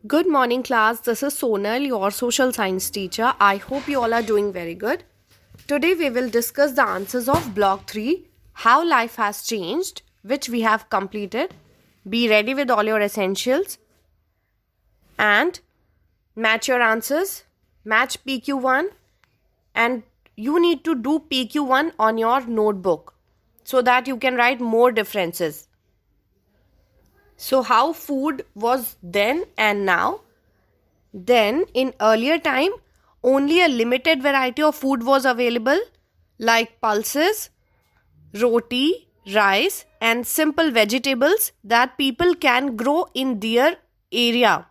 Good morning, class. This is Sonal, your social science teacher. I hope you all are doing very good. Today, we will discuss the answers of Block 3 How Life Has Changed, which we have completed. Be ready with all your essentials and match your answers. Match PQ1, and you need to do PQ1 on your notebook so that you can write more differences. So, how food was then and now? Then, in earlier time, only a limited variety of food was available, like pulses, roti, rice, and simple vegetables that people can grow in their area.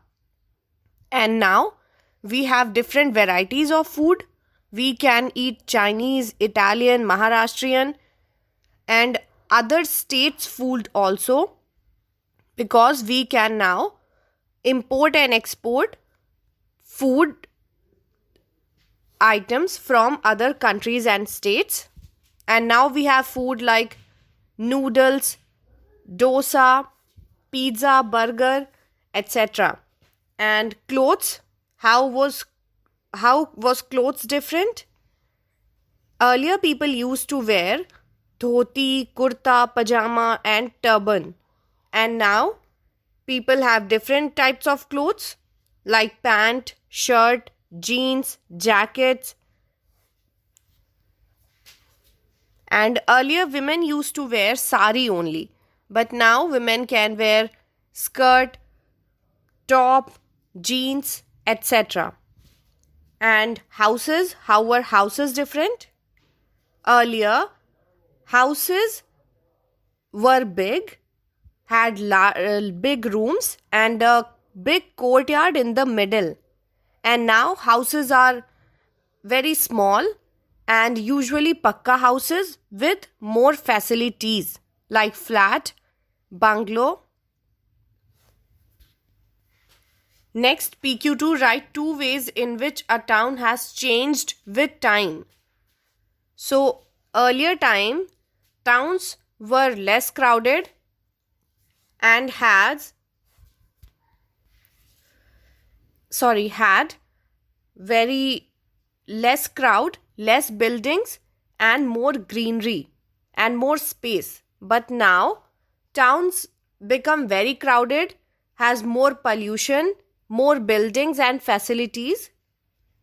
And now, we have different varieties of food. We can eat Chinese, Italian, Maharashtrian, and other states' food also, because we can now import and export food items from other countries and states. And now we have food like noodles, dosa, pizza, burger, etc. And clothes, how was clothes different? Earlier people used to wear dhoti, kurta, pajama and turban. And now people have different types of clothes like pant, shirt, jeans, jackets. And earlier women used to wear sari only. But now women can wear skirt, top, jeans, etc. And houses, how were houses different? Earlier, houses were big, had big rooms and a big courtyard in the middle. And now houses are very small and usually pakka houses with more facilities like flat, bungalow. Next, PQ2, write two ways in which a town has changed with time. So, earlier time, towns were less crowded and had very less crowd, less buildings, and more greenery and more space. But now towns become very crowded, has more pollution, more buildings and facilities.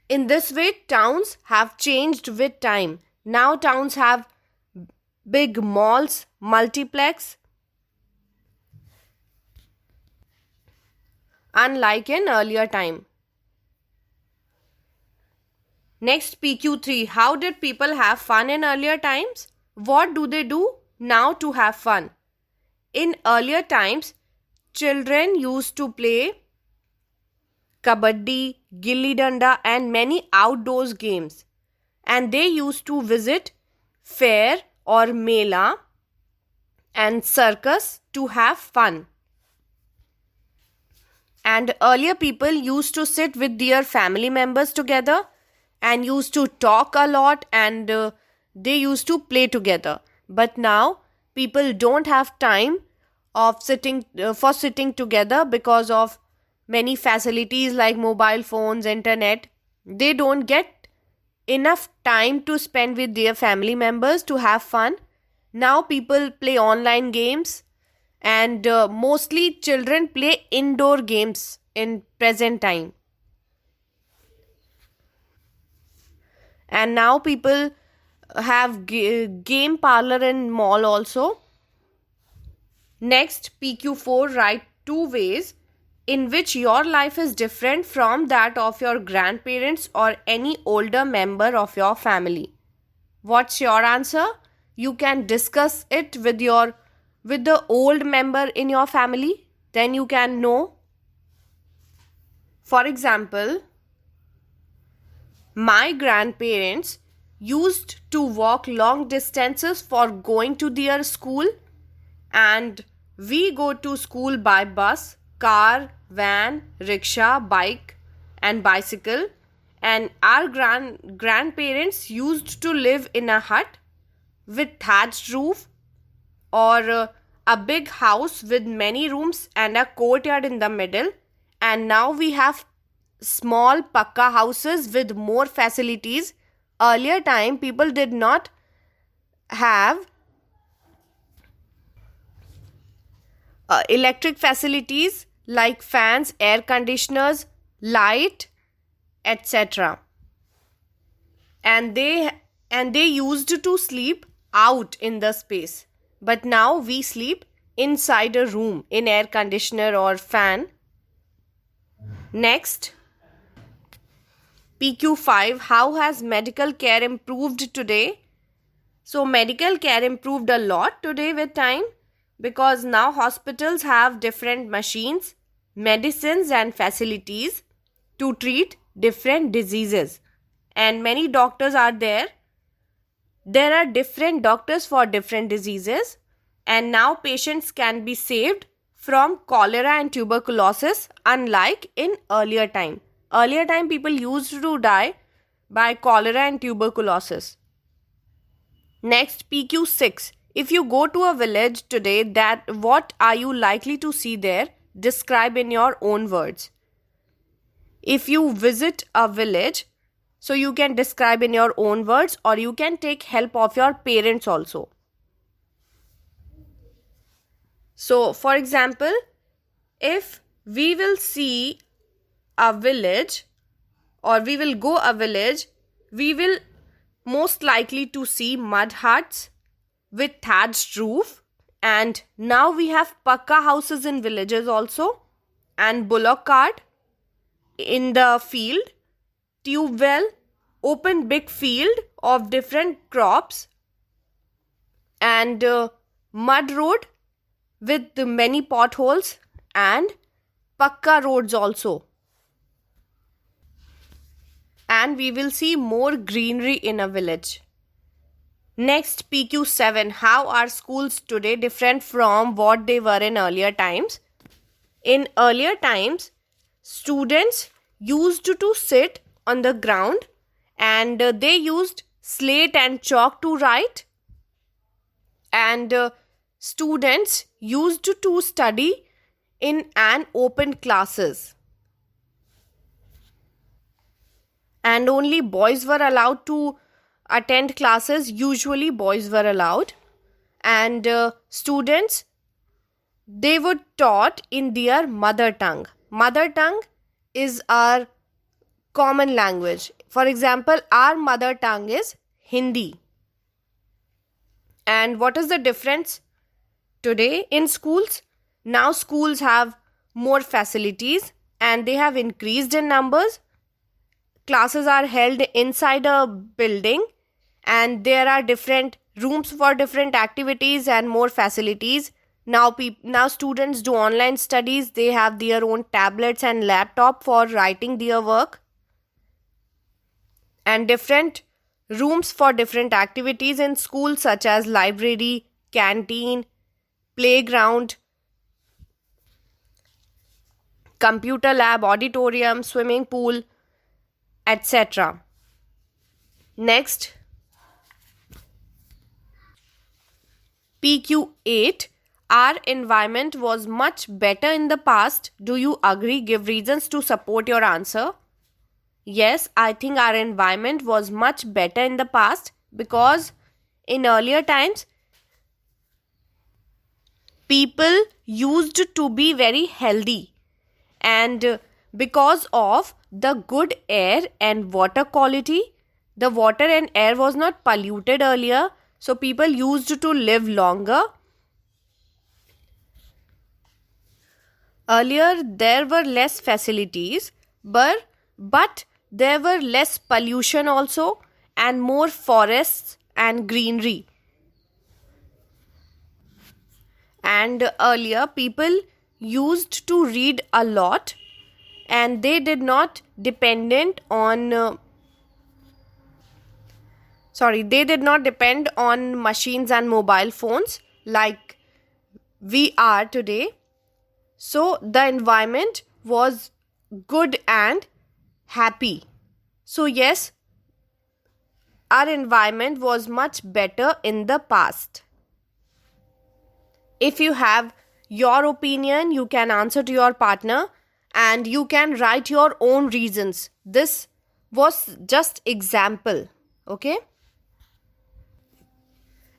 In this way, towns have changed with time. Now towns have big malls, multiplex, unlike in earlier time. Next, PQ3. How did people have fun in earlier times? What do they do now to have fun? In earlier times, children used to play kabaddi, gilli danda, and many outdoors games. And they used to visit fair or mela and circus to have fun. And earlier people used to sit with their family members together and used to talk a lot, and they used to play together. But now people don't have time of sitting together because of many facilities like mobile phones, internet. They don't get enough time to spend with their family members to have fun. Now people play online games, and mostly children play indoor games in present time. And now people have game parlor in mall also. Next, PQ4, write two ways in which your life is different from that of your grandparents or any older member of your family. What's your answer? You can discuss it with the old member in your family, then you can know. For example, my grandparents used to walk long distances for going to their school, and we go to school by bus, car, van, rickshaw, bike, and bicycle. And our grandparents used to live in a hut with thatched roof, or a big house with many rooms and a courtyard in the middle, and now we have small pakka houses with more facilities. Earlier time people did not have electric facilities like fans, air conditioners, light, etc. And they used to sleep out in the space, but now we sleep inside a room in air conditioner or fan. Next, PQ5, how has medical care improved today? So medical care improved a lot today with time, because now hospitals have different machines, medicines and facilities to treat different diseases, and many doctors are there. There are different doctors for different diseases, and now patients can be saved from cholera and tuberculosis, unlike in earlier time. Earlier time people used to die by cholera and tuberculosis. Next, PQ6. If you go to a village today, that what are you likely to see there? Describe in your own words. If you visit a village, so you can describe in your own words, or you can take help of your parents also. So, for example, if we will see a village, or we will go a village, we will most likely to see mud huts with thatched roof, and now we have pakka houses in villages also, and bullock cart in the field, tube well, open big field of different crops, and mud road with many potholes, and pakka roads also. And we will see more greenery in a village. Next, PQ7. How are schools today different from what they were in earlier times? In earlier times, students used to sit on the ground, and they used slate and chalk to write, and students used to study in an open classes, and only boys were allowed to attend classes. Usually boys were allowed, and students, they were taught in their mother tongue. Mother tongue is our common language. For example, our mother tongue is Hindi. And what is the difference today in schools? Now schools have more facilities, and they have increased in numbers. Classes are held inside a building, and there are different rooms for different activities and more facilities. Now students do online studies. They have their own tablets and laptop for writing their work, and different rooms for different activities in school, such as library, canteen, playground, computer lab, auditorium, swimming pool, etc. Next, PQ8. Our environment was much better in the past. Do you agree? Give reasons to support your answer. Yes, I think our environment was much better in the past, because in earlier times people used to be very healthy, and because of the good air and water quality, the water and air was not polluted earlier, so people used to live longer. Earlier there were less facilities, but there were less pollution also, and more forests and greenery. And earlier people used to read a lot, and they did not dependent on they did not depend on machines and mobile phones like we are today. So the environment was good and happy. So yes, our environment was much better in the past. If you have your opinion, you can answer to your partner, and you can write your own reasons. This was just example, okay?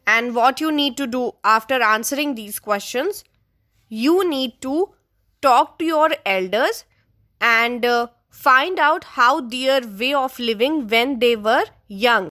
And what you need to do after answering these questions, you need to talk to your elders and find out how their way of living when they were young.